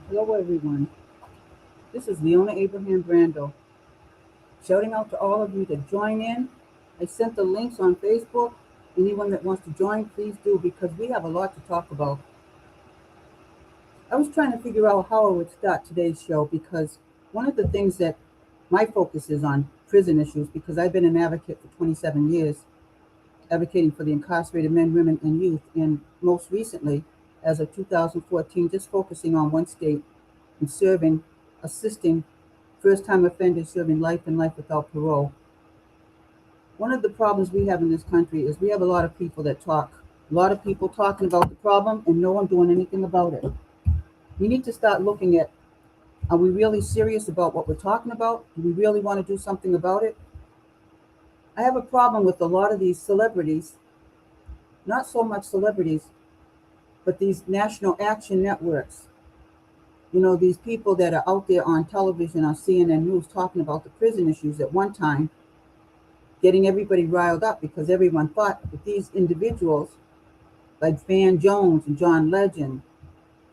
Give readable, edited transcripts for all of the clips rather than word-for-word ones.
Hello, everyone. This is Leonna Abraham Brandao, shouting out to all of you to join in. I sent the links on Facebook. Anyone that wants to join, please do, because we have a lot to talk about. I was trying to figure out how I would start today's show because one of the things that my focus is on prison issues, because I've been an advocate for 27 years, advocating for the incarcerated men, women, and youth, and most recently, as of 2014, just focusing on one state and serving, assisting first-time offenders serving life and life without parole. One of the problems we have in this country is we have a lot of people that talk, a lot of people talking about the problem and no one doing anything about it. We need to start looking at, are we really serious about what we're talking about? Do we really want to do something about it? I have a problem with a lot of these celebrities, not so much celebrities, but these national action networks. You know, these people that are out there on television, on CNN News, talking about the prison issues at one time, getting everybody riled up because everyone thought that these individuals, like Van Jones and John Legend,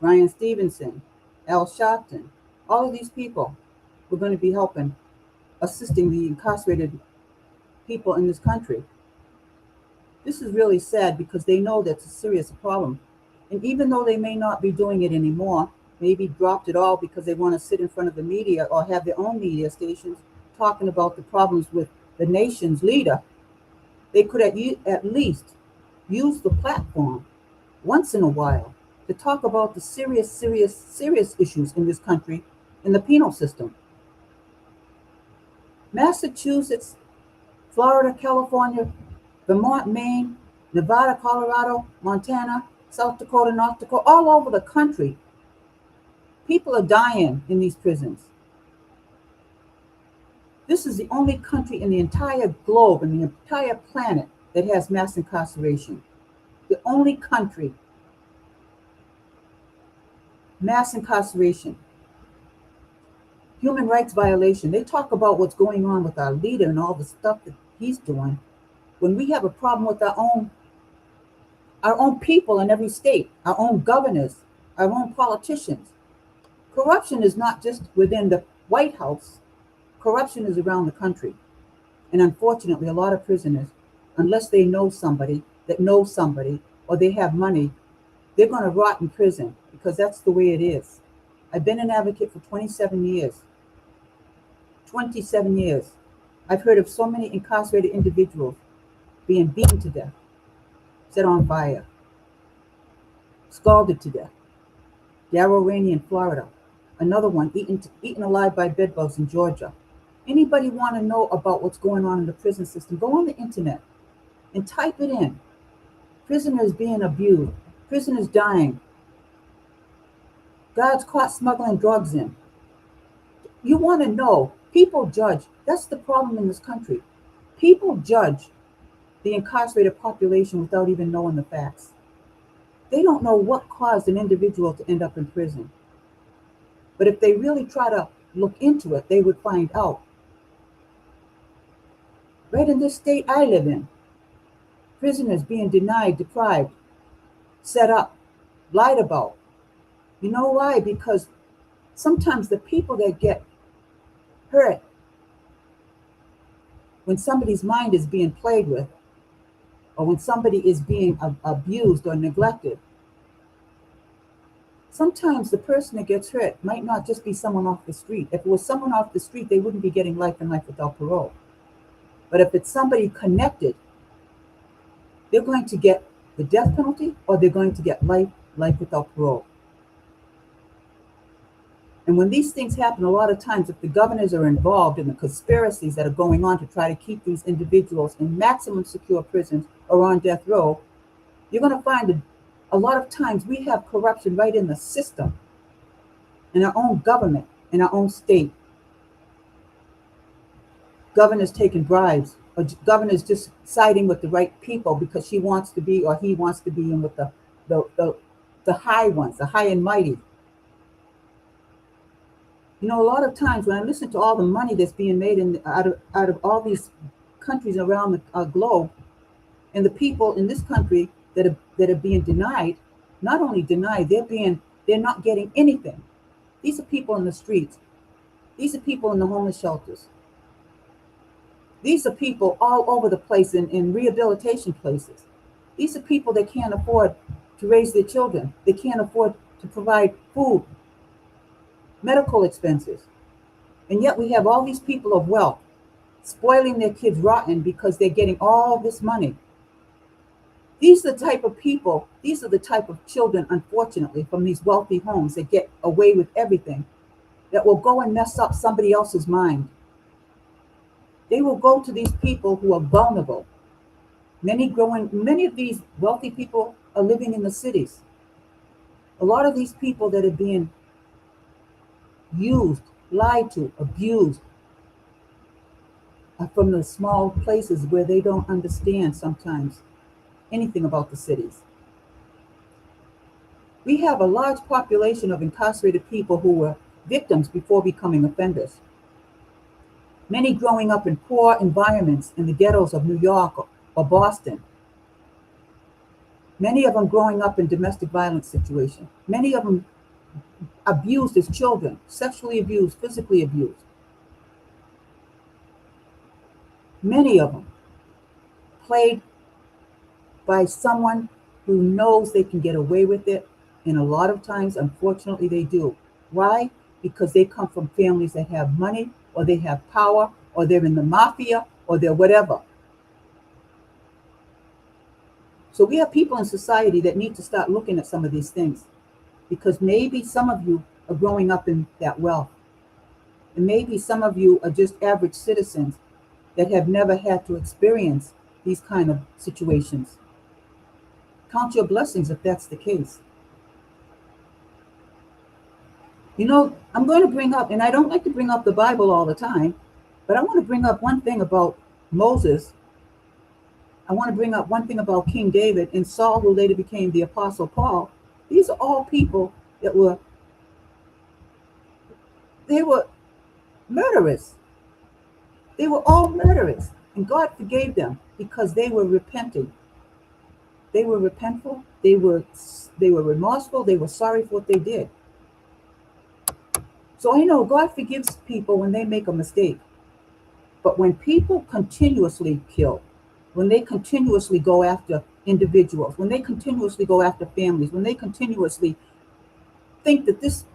Brian Stevenson, Al Sharpton, all of these people were going to be helping, assisting the incarcerated people in this country. This is really sad because they know that's a serious problem. And even though they may not be doing it anymore, maybe dropped it all because they want to sit in front of the media or have their own media stations talking about the problems with the nation's leader, they could at least use the platform once in a while to talk about the serious issues in this country in the penal system. Massachusetts, Florida, California, Vermont, Maine, Nevada, Colorado, Montana, South Dakota, North Dakota, all over the country. People are dying in these prisons. This is the only country in the entire globe, in the entire planet, that has mass incarceration. The only country. Mass incarceration. Human rights violation. They talk about what's going on with our leader and all the stuff that he's doing. When we have a problem with our own people in every state, our own governors, our own politicians. Corruption is not just within the White House. Corruption is around the country. And unfortunately, a lot of prisoners, unless they know somebody that knows somebody or they have money, they're going to rot in prison because that's the way it is. I've been an advocate for 27 years. 27 years. I've heard of so many incarcerated individuals being beaten to death, set on fire, scalded to death. Darrell Rainey in Florida. Another one eaten alive by bedbugs in Georgia. Anybody want to know about what's going on in the prison system? Go on the internet and type it in. Prisoners being abused, prisoners dying, guards caught smuggling drugs in. You want to know, people judge. That's the problem in this country. People judge the incarcerated population without even knowing the facts. They don't know what caused an individual to end up in prison. But if they really try to look into it, they would find out. Right in this state I live in, prisoners being denied, deprived, set up, lied about. You know why? Because sometimes the people that get hurt when somebody's mind is being played with, or when somebody is being abused or neglected, sometimes the person that gets hurt might not just be someone off the street. If it was someone off the street, they wouldn't be getting life and life without parole. But if it's somebody connected, they're going to get the death penalty or they're going to get life without parole. And when these things happen, a lot of times, if the governors are involved in the conspiracies that are going on to try to keep these individuals in maximum secure prisons or on death row, you're going to find that a lot of times we have corruption right in the system, in our own government, in our own state. Governors taking bribes, or governors just siding with the right people because she wants to be or he wants to be in with the high ones, the high and mighty. You know, a lot of times when I listen to all the money that's being made out of all these countries around the globe, and the people in this country that are being denied, not only denied, they're not getting anything. These are people in the streets. These are people in the homeless shelters. These are people all over the place in rehabilitation places. These are people that can't afford to raise their children. They can't afford to provide food, medical expenses. And yet we have all these people of wealth spoiling their kids rotten because they're getting all this money. These are the type of people, these are the type of children, unfortunately, from these wealthy homes that get away with everything, that will go and mess up somebody else's mind. They will go to these people who are vulnerable. Many of these wealthy people are living in the cities. A lot of these people that are being used, lied to, abused, are from the small places where they don't understand sometimes anything about the cities. We have a large population of incarcerated people who were victims before becoming offenders. Many growing up in poor environments in the ghettos of New York or Boston. Many of them growing up in domestic violence situations. Many of them abused as children, sexually abused, physically abused. Many of them played by someone who knows they can get away with it, and a lot of times, unfortunately, they do. Why? Because they come from families that have money, or they have power, or they're in the mafia, or they're whatever. So we have people in society that need to start looking at some of these things, because maybe some of you are growing up in that wealth, and maybe some of you are just average citizens that have never had to experience these kind of situations. Count your blessings if that's the case. You know, I'm going to bring up, and I don't like to bring up the Bible all the time, but I want to bring up one thing about Moses. I want to bring up one thing about King David and Saul, who later became the Apostle Paul. These are all people that they were murderers. They were all murderers, and God forgave them because they were repenting. They were repentful. They were remorseful. They were sorry for what they did. So I know God forgives people when they make a mistake. But when people continuously kill, when they continuously go after individuals, when they continuously go after families, when they continuously think that this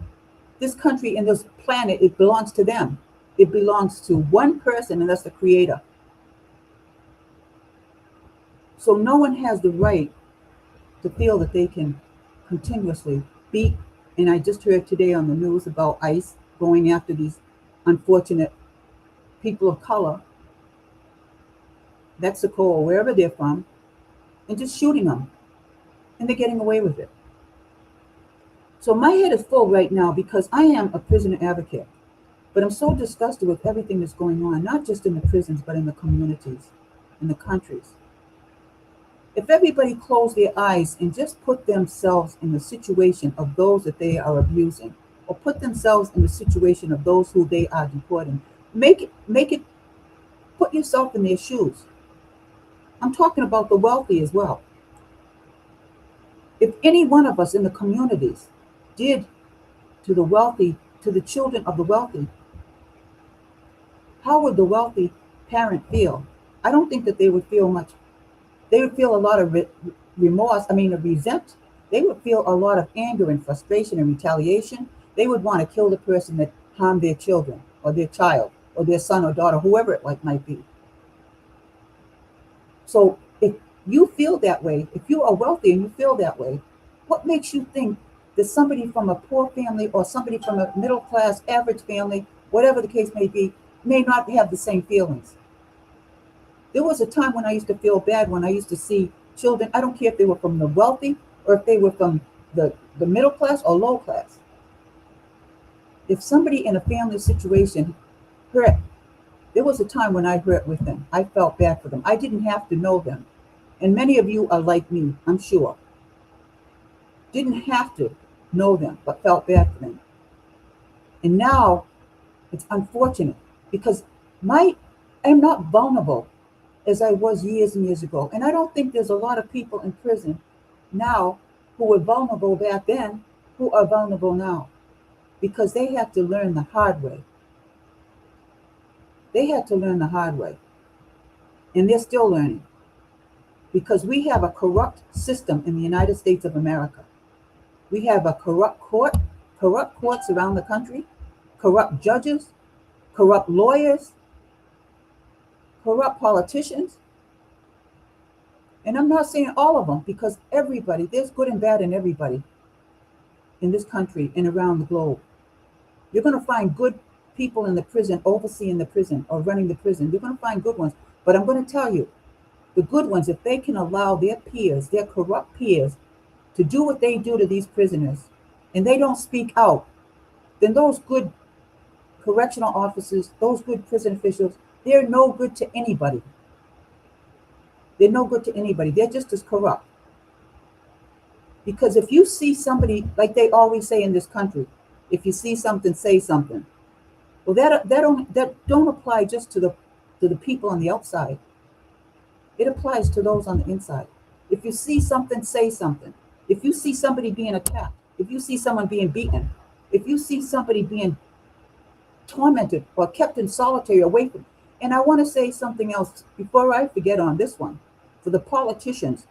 country and this planet, it belongs to them. It belongs to one person, and that's the Creator. So no one has the right to feel that they can continuously beat. And I just heard today on the news about ICE going after these unfortunate people of color, Mexico or wherever they're from, and just shooting them. And they're getting away with it. So my head is full right now because I am a prisoner advocate. But I'm so disgusted with everything that's going on, not just in the prisons, but in the communities, in the countries. If everybody closed their eyes and just put themselves in the situation of those that they are abusing, or put themselves in the situation of those who they are deporting, put yourself in their shoes. I'm talking about the wealthy as well. If any one of us in the communities did to the wealthy, to the children of the wealthy, how would the wealthy parent feel? I don't think that they would feel much. They would feel a lot of resent. They would feel a lot of anger and frustration and retaliation. They would want to kill the person that harmed their children or their child or their son or daughter, whoever it might be. So if you feel that way, if you are wealthy and you feel that way, what makes you think that somebody from a poor family or somebody from a middle class, average family, whatever the case may be, may not have the same feelings? There was a time when I used to feel bad when I used to see children. I don't care if they were from the wealthy or if they were from the middle class or low class. If somebody in a family situation hurt, there was a time when I hurt with them. I felt bad for them. I didn't have to know them. And many of you are like me, I'm sure. Didn't have to know them, but felt bad for them. And now it's unfortunate because I'm not vulnerable as I was years and years ago. And I don't think there's a lot of people in prison now who were vulnerable back then who are vulnerable now. because they had to learn the hard way. They had to learn the hard way. And they're still learning. Because we have a corrupt system in the United States of America. We have a corrupt courts around the country, corrupt judges, corrupt lawyers, corrupt politicians. And I'm not saying all of them, because everybody, there's good and bad in everybody in this country and around the globe. You're going to find good people in the prison, overseeing the prison or running the prison. You're going to find good ones. But I'm going to tell you, the good ones, if they can allow their peers, their corrupt peers, to do what they do to these prisoners, and they don't speak out, then those good correctional officers, those good prison officials, they're no good to anybody. They're no good to anybody. They're just as corrupt. Because if you see somebody, like they always say in this country, if you see something, say something. Well, that don't apply just to the people on the outside. It applies to those on the inside. If you see something, say something. If you see somebody being attacked, if you see someone being beaten, if you see somebody being tormented or kept in solitary away from, and I want to say something else before I forget on this one, for the politicians.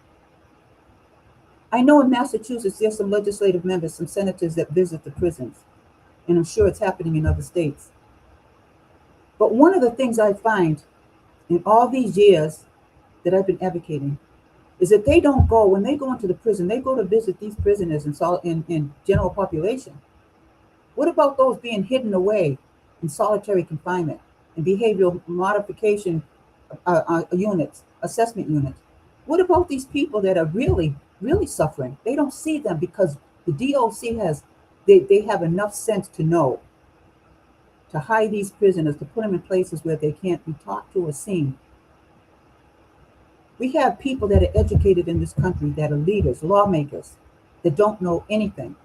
I know in Massachusetts, there's some legislative members, some senators that visit the prisons, and I'm sure it's happening in other states. But one of the things I find in all these years that I've been advocating is that they don't go, when they go into the prison, they go to visit these prisoners in general population. What about those being hidden away in solitary confinement and behavioral modification units, assessment units? What about these people that are really, really suffering? They don't see them because the DOC they have enough sense to know to hide these prisoners, to put them in places where they can't be talked to or seen. We have people that are educated in this country that are leaders, lawmakers, that don't know anything.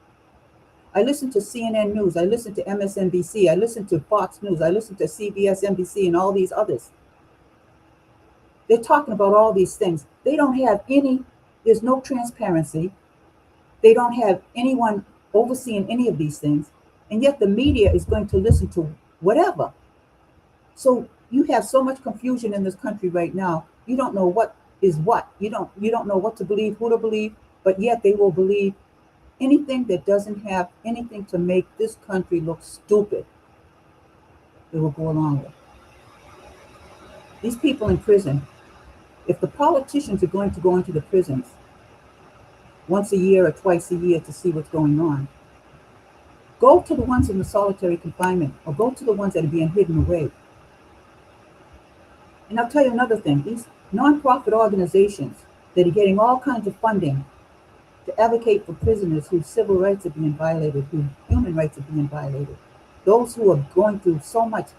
I listen to CNN News, I listen to MSNBC, I listen to Fox News, I listen to CBS, NBC, and all these others. They're talking about all these things. They don't have there's no transparency. They don't have anyone overseeing any of these things. And yet the media is going to listen to whatever. So you have so much confusion in this country right now. You don't know what is what. You don't know what to believe, who to believe, but yet they will believe anything that doesn't have anything to make this country look stupid. They will go along with. These people in prison, if the politicians are going to go into the prisons once a year or twice a year to see what's going on, go to the ones in the solitary confinement or go to the ones that are being hidden away. And I'll tell you another thing, these nonprofit organizations that are getting all kinds of funding to advocate for prisoners whose civil rights are being violated, whose human rights are being violated, those who are going through so much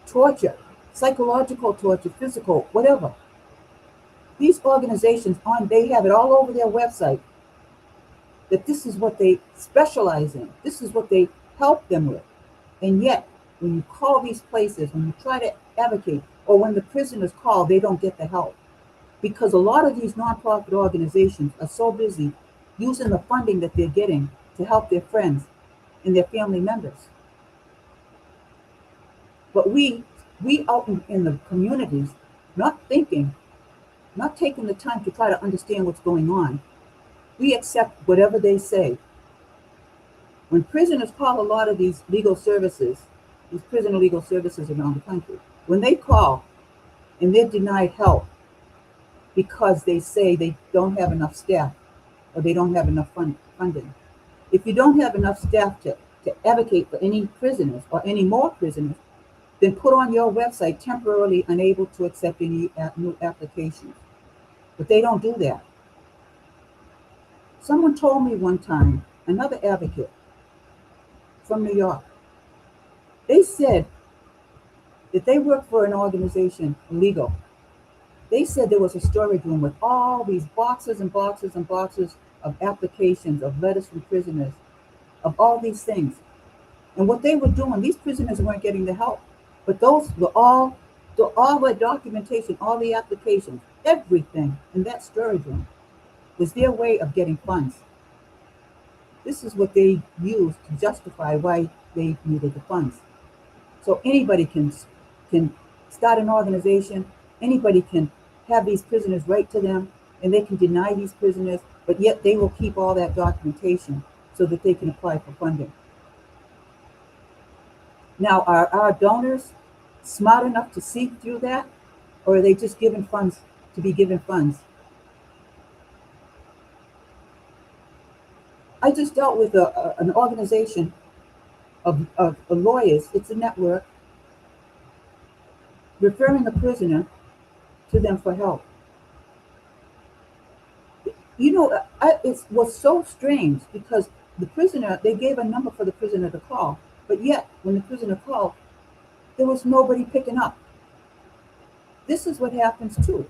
torture, psychological torture, physical, whatever. These organizations, they have it all over their website that this is what they specialize in. This is what they help them with. And yet, when you call these places, when you try to advocate, or when the prisoners call, they don't get the help. Because a lot of these nonprofit organizations are so busy using the funding that they're getting to help their friends and their family members. But we out in the communities, not thinking, not taking the time to try to understand what's going on, we accept whatever they say. When prisoners call a lot of these legal services, these prisoner legal services around the country, when they call and they're denied help because they say they don't have enough staff or they don't have enough funding. If you don't have enough staff to advocate for any prisoners or any more prisoners, then put on your website temporarily unable to accept any new applications. But they don't do that. Someone told me one time, another advocate from New York, they said that they work for an organization, legal. They said there was a storage room with all these boxes and boxes and boxes of applications, of letters from prisoners, of all these things. And what they were doing, these prisoners weren't getting the help, but those were all the documentation, all the applications, everything in that storage room was their way of getting funds. This is what they used to justify why they needed the funds. So anybody can start an organization. Anybody can have these prisoners write to them, and they can deny these prisoners, but yet they will keep all that documentation so that they can apply for funding. Now, are our donors smart enough to see through that, or are they just given funds to be given funds? I just dealt with an organization of lawyers. It's a network referring a prisoner to them for help. You know, it was so strange because the prisoner, they gave a number for the prisoner to call, but yet when the prisoner called, there was nobody picking up. This is what happens too.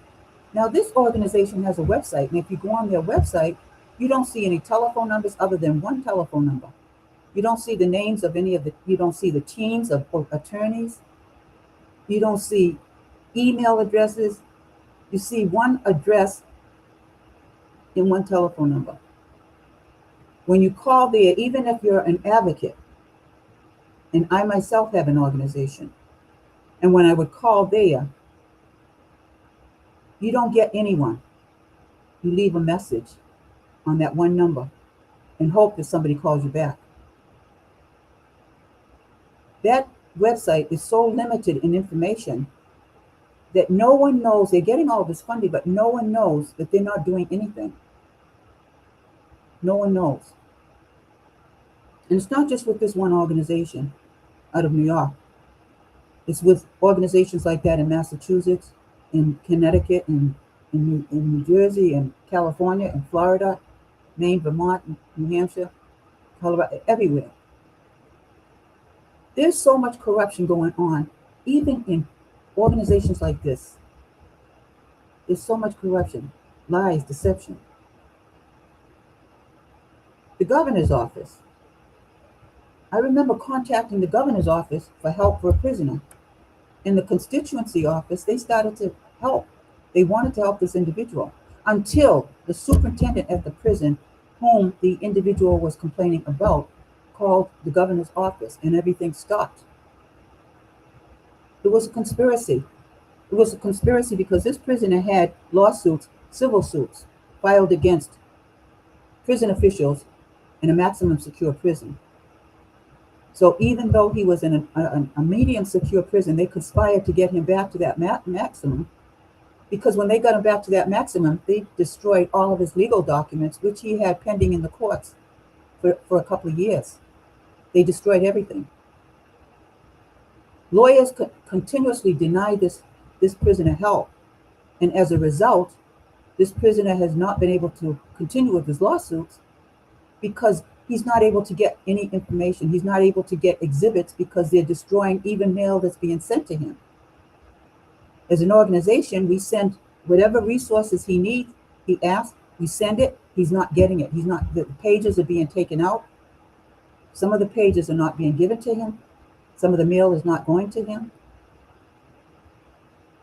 Now, this organization has a website, and if you go on their website, you don't see any telephone numbers other than one telephone number. You don't see the names of you don't see the teams of attorneys. You don't see email addresses. You see one address and one telephone number. When you call there, even if you're an advocate, and I myself have an organization, and when I would call there, you don't get anyone. You leave a message on that one number and hope that somebody calls you back. That website is so limited in information that no one knows. They're getting all this funding, but no one knows that they're not doing anything. No one knows. And it's not just with this one organization out of New York. It's with organizations like that in Massachusetts, in Connecticut, in New Jersey, and California, and Florida, Maine, Vermont, New Hampshire, Colorado, everywhere. There's so much corruption going on, even in organizations like this. There's so much corruption, lies, deception. The governor's office. I remember contacting the governor's office for help for a prisoner. In the constituency office, they started to help. They wanted to help this individual until the superintendent at the prison, whom the individual was complaining about, called the governor's office and everything stopped. It was a conspiracy. It was a conspiracy because this prisoner had lawsuits, civil suits, filed against prison officials in a maximum secure prison. So even though he was in a medium secure prison, they conspired to get him back to that maximum, because when they got him back to that maximum, they destroyed all of his legal documents, which he had pending in the courts for a couple of years. They destroyed everything. Lawyers continuously denied this prisoner help. And as a result, this prisoner has not been able to continue with his lawsuits because he's not able to get any information. He's not able to get exhibits because they're destroying even mail that's being sent to him. As an organization, we send whatever resources he needs, he asks, we send it, he's not getting it. The pages are being taken out. Some of the pages are not being given to him. Some of the mail is not going to him.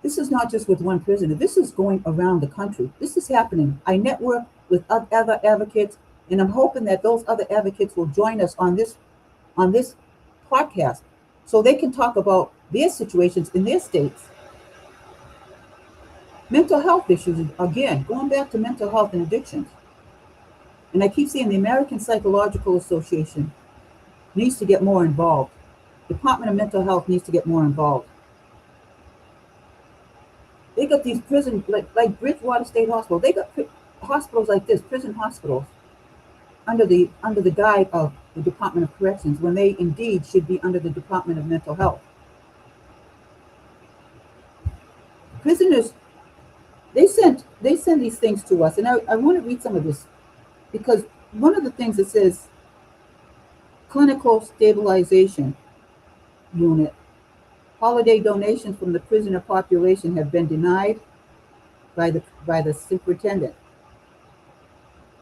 This is not just with one prisoner. This is going around the country. This is happening. I network with other advocates, and I'm hoping that those other advocates will join us on this podcast so they can talk about their situations in their states. Mental health issues, again, going back to mental health and addictions. And I keep saying the American Psychological Association needs to get more involved. Department of Mental Health needs to get more involved. They got these prisons, like Bridgewater State Hospital. They got hospitals like this, prison hospitals, under the guide of the Department of Corrections, when they indeed should be under the Department of Mental Health. Prisoners, they send these things to us, and I want to read some of this, because one of the things that says clinical stabilization unit, holiday donations from the prisoner population have been denied by the superintendent.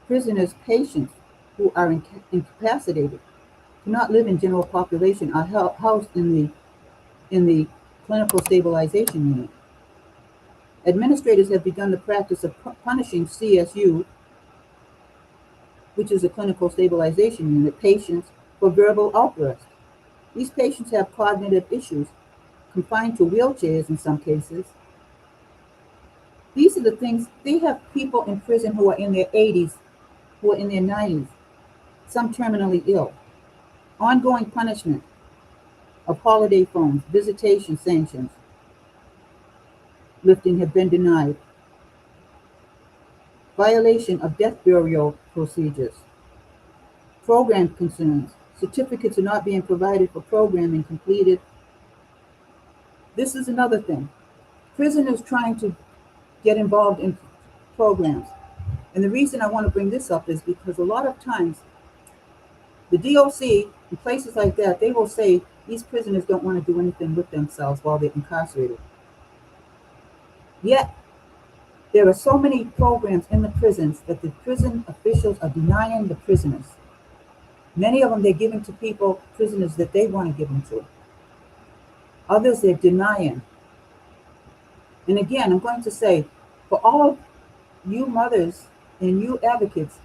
Prisoners' patients who are incapacitated, cannot live in general population, are housed in the clinical stabilization unit. Administrators have begun the practice of punishing CSU which is a clinical stabilization unit, patients for verbal outbursts. These patients have cognitive issues, confined to wheelchairs in some cases. These are the things, they have people in prison who are in their 80s, who are in their 90s, some terminally ill. Ongoing punishment of holiday phones, visitation sanctions, lifting have been denied. Violation of death burial procedures. Program concerns. Certificates are not being provided for programming completed. This is another thing. Prisoners trying to get involved in programs. And the reason I want to bring this up is because a lot of times the DOC and places like that, they will say these prisoners don't want to do anything with themselves while they're incarcerated. Yet, there are so many programs in the prisons that the prison officials are denying the prisoners. Many of them they're giving to people, prisoners that they want to give them to. Others they're denying. And again, I'm going to say, for all of you mothers and you advocates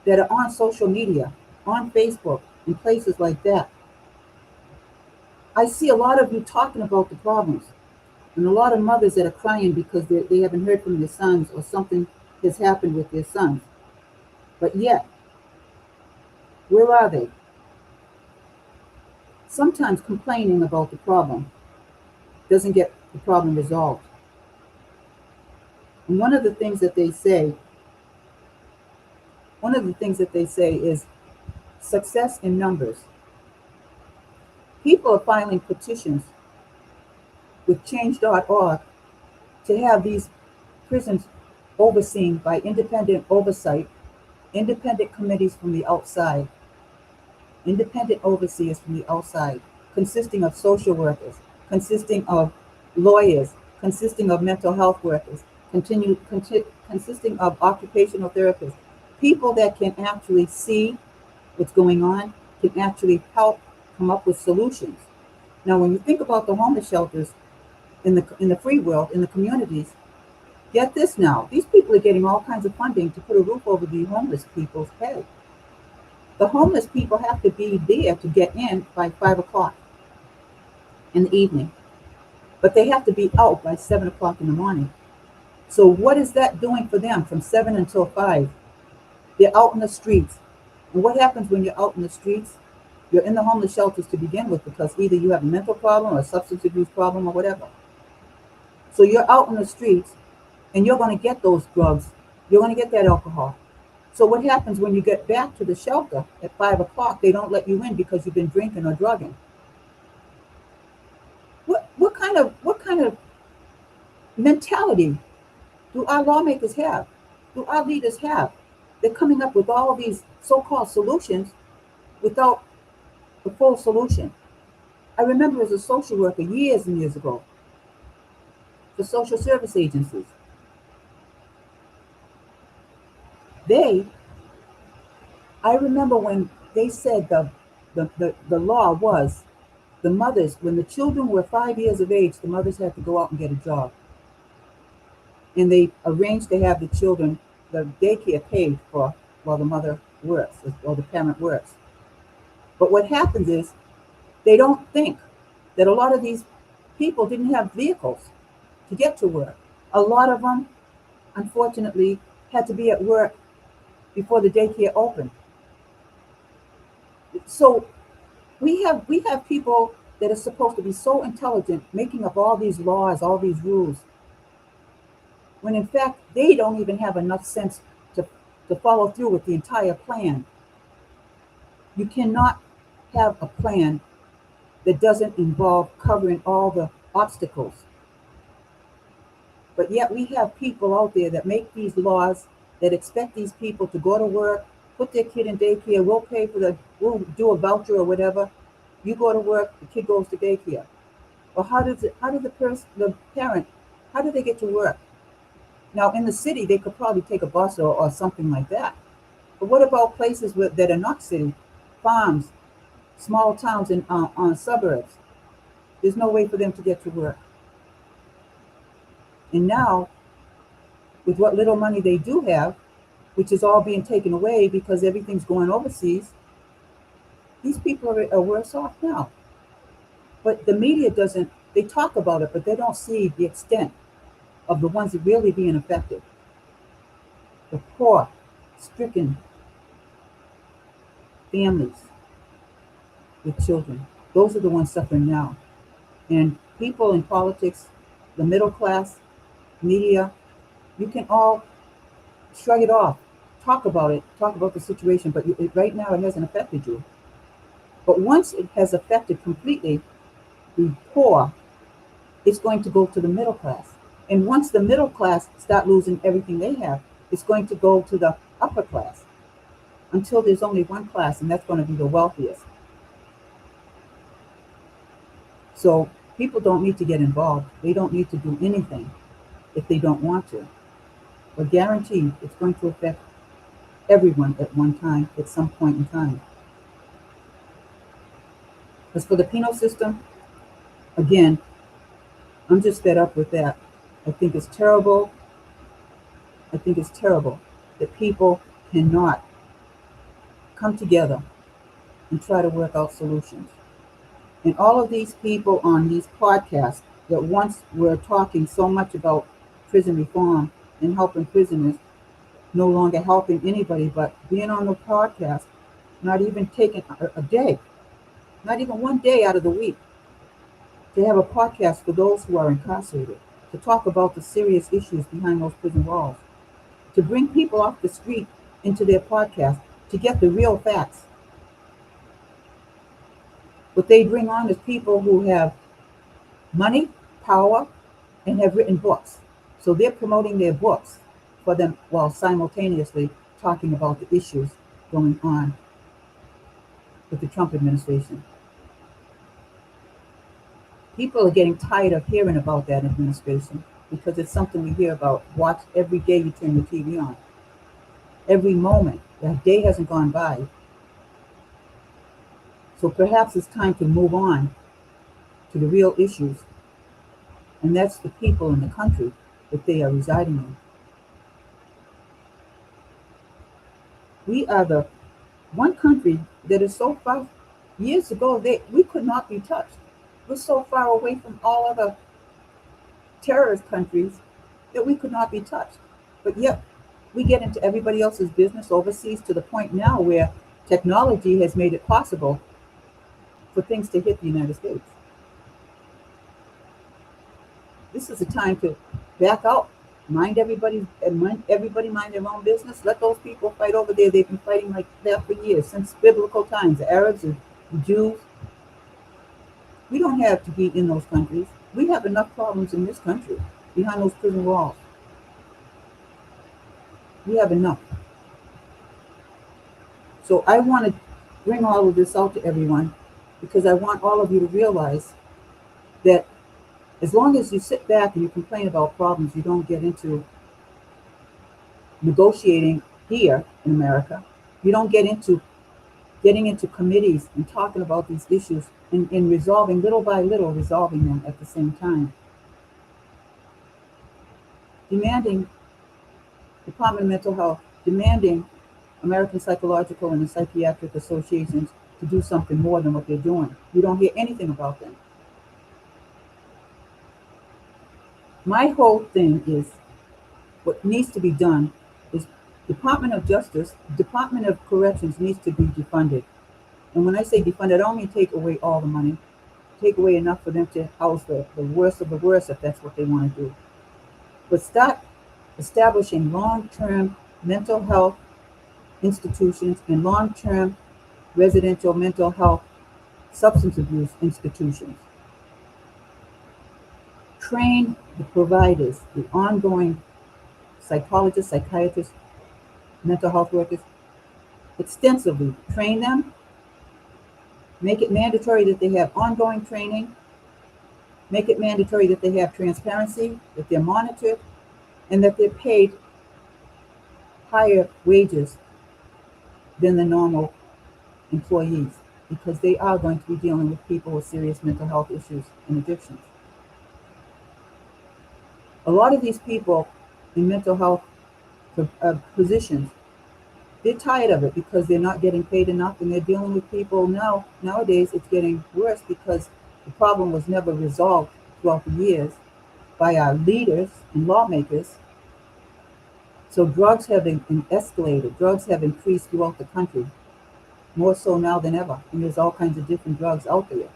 that are on social media, on Facebook, and places like that, I see a lot of you talking about the problems. And a lot of mothers that are crying because they haven't heard from their sons or something has happened with their sons. But yet, where are they? Sometimes complaining about the problem doesn't get the problem resolved. And one of the things that they say is success in numbers. People are filing petitions with change.org to have these prisons overseen by independent oversight, independent committees from the outside, independent overseers from the outside, consisting of social workers, consisting of lawyers, consisting of mental health workers, consisting of occupational therapists, people that can actually see what's going on, can actually help come up with solutions. Now, when you think about the homeless shelters in the free world, in the communities, get this now, these people are getting all kinds of funding to put a roof over the homeless people's head. The homeless people have to be there to get in by 5 o'clock in the evening, but they have to be out by 7 o'clock in the morning. So what is that doing for them from 7 until 5? They're out in the streets. And what happens when you're out in the streets? You're in the homeless shelters to begin with because either you have a mental problem or a substance abuse problem or whatever. So you're out in the streets and you're going to get those drugs. You're going to get that alcohol. So what happens when you get back to the shelter at 5 o'clock? They don't let you in because you've been drinking or drugging. What kind of mentality do our lawmakers have? Do our leaders have? They're coming up with all of these so-called solutions without the full solution. I remember as a social worker years and years ago, the social service agencies, I remember when they said the law was the mothers, when the children were 5 years of age, the mothers had to go out and get a job. And they arranged to have the children, the daycare paid for while the mother works or the parent works. But what happens is they don't think that a lot of these people didn't have vehicles to get to work. A lot of them, unfortunately, had to be at work before the daycare opened. So we have people that are supposed to be so intelligent making up all these laws, all these rules, when in fact they don't even have enough sense to follow through with the entire plan. You cannot have a plan that doesn't involve covering all the obstacles. But yet we have people out there that make these laws that expect these people to go to work, put their kid in daycare, we'll do a voucher or whatever. You go to work, the kid goes to daycare. Well, how does the parent, how do they get to work? Now in the city, they could probably take a bus or something like that. But what about places that are not city, farms, small towns and on suburbs? There's no way for them to get to work. And now, with what little money they do have, which is all being taken away because everything's going overseas, these people are worse off now. But the media doesn't, they talk about it, but they don't see the extent of the ones that really being affected. The poor, stricken families with children. Those are the ones suffering now. And people in politics, the middle class, media, you can all shrug it off, talk about the situation, but right now it hasn't affected you. But once it has affected completely the poor, it's going to go to the middle class. And once the middle class start losing everything they have, it's going to go to the upper class until there's only one class, and that's going to be the wealthiest. So people don't need to get involved. They don't need to do anything if they don't want to. But guaranteed, it's going to affect everyone at one time, at some point in time. As for the penal system, again, I'm just fed up with that. I think it's terrible. I think it's terrible that people cannot come together and try to work out solutions. And all of these people on these podcasts that once were talking so much about prison reform and helping prisoners, no longer helping anybody, but being on the podcast, not even taking a day, not even one day out of the week, to have a podcast for those who are incarcerated, to talk about the serious issues behind those prison walls, to bring people off the street into their podcast to get the real facts. What they bring on is people who have money, power, and have written books. So they're promoting their books for them while simultaneously talking about the issues going on with the Trump administration. People are getting tired of hearing about that administration because it's something we hear about. Watch every day you turn the TV on. Every moment. That day hasn't gone by. So perhaps it's time to move on to the real issues. And that's the people in the country that they are residing in. We are the one country that is so far, years ago, we could not be touched. We're so far away from all other terrorist countries that we could not be touched. But yet, we get into everybody else's business overseas to the point now where technology has made it possible for things to hit the United States. This is a time to back out. Mind everybody mind their own business. Let those people fight over there. They've been fighting like that for years, since biblical times. The Arabs and the Jews. We don't have to be in those countries. We have enough problems in this country behind those prison walls. We have enough. So I want to bring all of this out to everyone because I want all of you to realize that as long as you sit back and you complain about problems, you don't get into negotiating here in America. You don't get into getting into committees and talking about these issues and resolving, little by little, resolving them at the same time. Demanding Department of Mental Health, demanding American Psychological and the Psychiatric Associations to do something more than what they're doing. You don't hear anything about them. My whole thing is what needs to be done is Department of Justice, Department of Corrections needs to be defunded. And when I say defunded, I don't mean take away all the money. Take away enough for them to house the worst of the worst if that's what they want to do. But start establishing long-term mental health institutions and long-term residential mental health substance abuse institutions. Train the providers, the ongoing psychologists, psychiatrists, mental health workers, extensively. Train them. Make it mandatory that they have ongoing training. Make it mandatory that they have transparency, that they're monitored, and that they're paid higher wages than the normal employees, because they are going to be dealing with people with serious mental health issues and addictions. A lot of these people in mental health positions They're tired of it because they're not getting paid enough, and they're dealing with people now. Nowadays, it's getting worse because the problem was never resolved throughout the years by our leaders and lawmakers. So drugs have escalated. Drugs have increased throughout the country, more so now than ever. And there's all kinds of different drugs out there.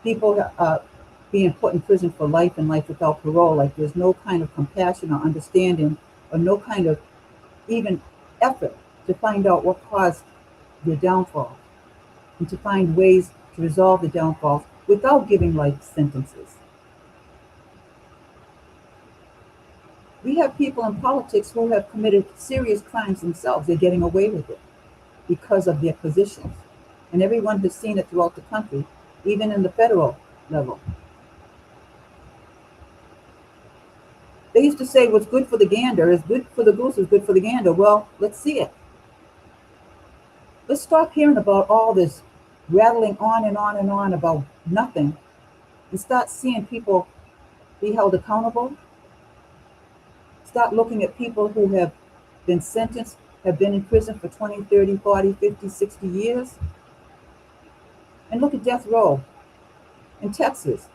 People are being put in prison for life and life without parole. Like there's no kind of compassion or understanding or no kind of even effort to find out what caused their downfall and to find ways to resolve the downfalls without giving life sentences. We have people in politics who have committed serious crimes themselves. They're getting away with it because of their positions. And everyone has seen it throughout the country, even in the federal level. They used to say what's good for the gander is good for the goose is good for the gander. Well, let's see it. Let's stop hearing about all this rattling on and on and on about nothing and start seeing people be held accountable. Start looking at people who have been sentenced, have been in prison for 20, 30, 40, 50, 60 years. And look at death row in Texas.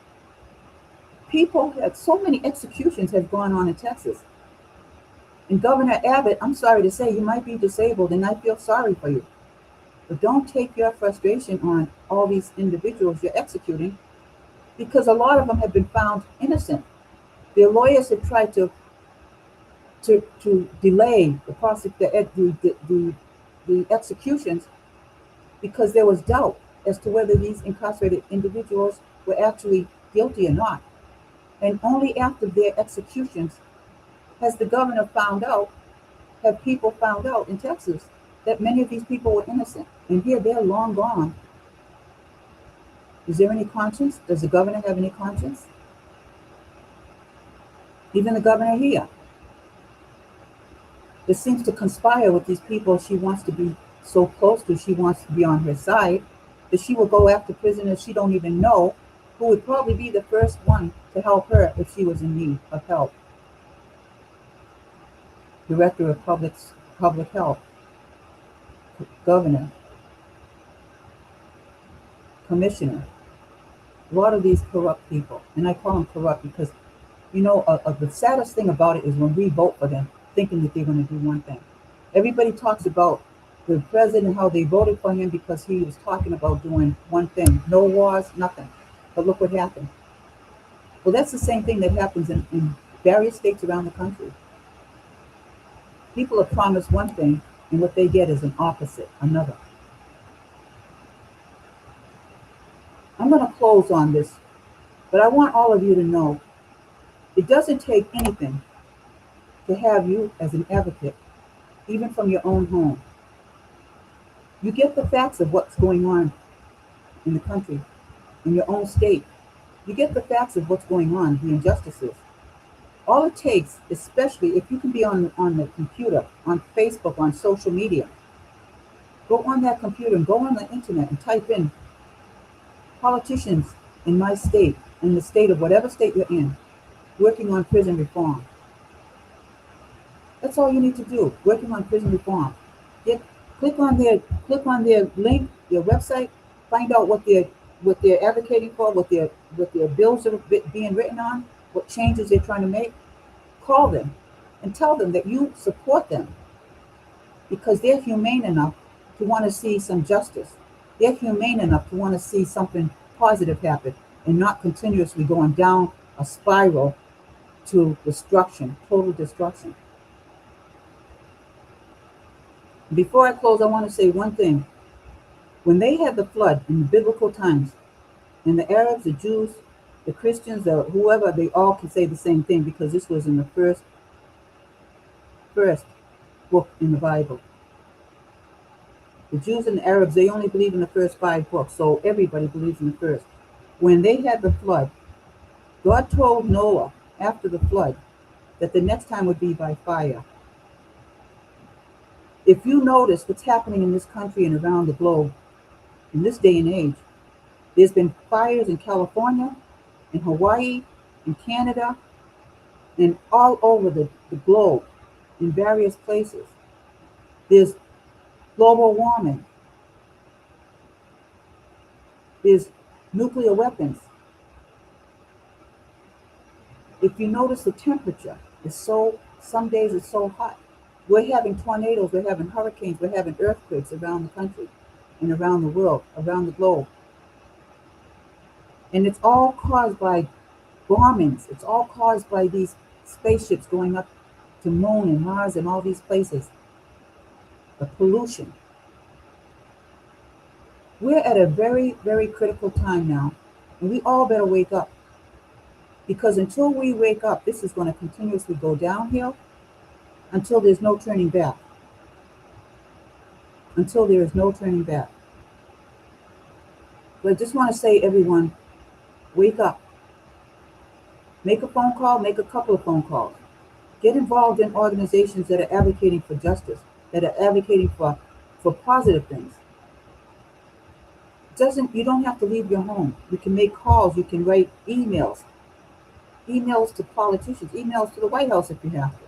People have, so many executions have gone on in Texas. And Governor Abbott, I'm sorry to say, you might be disabled and I feel sorry for you. But don't take your frustration on all these individuals you're executing because a lot of them have been found innocent. Their lawyers have tried to delay the executions because there was doubt as to whether these incarcerated individuals were actually guilty or not. And only after their executions has the governor found out, have people found out in Texas that many of these people were innocent. And here they're long gone. Is there any conscience? Does the governor have any conscience? Even the governor here. It seems to conspire with these people she wants to be so close to, she wants to be on her side, that she will go after prisoners she don't even know, who would probably be the first one to help her if she was in need of help. Director of Public Health, Governor, Commissioner, a lot of these corrupt people, and I call them corrupt because, the saddest thing about it is when we vote for them, thinking that they're going to do one thing. Everybody talks about the president, how they voted for him because he was talking about doing one thing. No wars, nothing. But look what happened. Well, that's the same thing that happens in various states around the country. People are promised one thing, and what they get is an opposite, another. I'm going to close on this, but I want all of you to know it doesn't take anything to have you as an advocate, even from your own home. You get the facts of what's going on in the country, in your own state. You get the facts of what's going on, the injustices. All it takes, especially if you can be on the computer, on Facebook, on social media, go on that computer and go on the internet and type in politicians in my state, in the state of whatever state you're in, working on prison reform. That's all you need to do, working on prison reform. Click on their link, their website, find out what they're advocating for, what their bills are being written on, what changes they're trying to make. Call them and tell them that you support them because they're humane enough to want to see some justice. They're humane enough to want to see something positive happen and not continuously going down a spiral to destruction, total destruction. Before I close, I want to say one thing. When they had the flood in the biblical times, and the Arabs, the Jews, the Christians, whoever, they all can say the same thing because this was in the first book in the Bible. The Jews and the Arabs, they only believe in the first 5 books, so everybody believes in the first. When they had the flood, God told Noah after the flood that the next time would be by fire. If you notice what's happening in this country and around the globe, in this day and age, there's been fires in California, in Hawaii, in Canada, and all over the globe, in various places. There's global warming. There's nuclear weapons. If you notice the temperature is so, some days it's so hot. We're having tornadoes, we're having hurricanes, we're having earthquakes around the country and around the world, around the globe. And it's all caused by bombings. It's all caused by these spaceships going up to Moon and Mars and all these places. The pollution. We're at a very, very critical time now, and we all better wake up. Because until we wake up, this is going to continuously go downhill until there's no turning back. Until there is no turning back. But I just want to say, everyone, wake up. Make a phone call, make a couple of phone calls. Get involved in organizations that are advocating for justice, that are advocating for positive things. You don't have to leave your home. You can make calls, you can write emails to politicians, emails to the White House if you have to.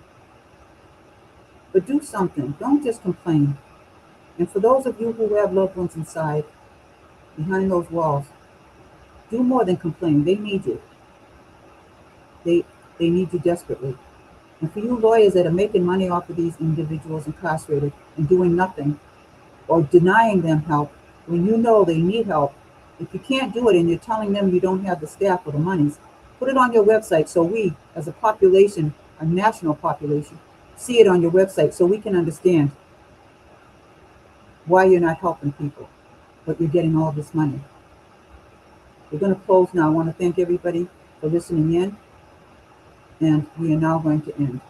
But do something. Don't just complain. And for those of you who have loved ones inside, behind those walls, do more than complain. They need you. They need you desperately. And for you lawyers that are making money off of these individuals incarcerated and doing nothing or denying them help, when you know they need help, if you can't do it and you're telling them you don't have the staff or the monies, put it on your website so we, as a population, a national population, see it on your website so we can understand why you're not helping people, but you're getting all this money. We're going to close now. I want to thank everybody for listening in, and we are now going to end.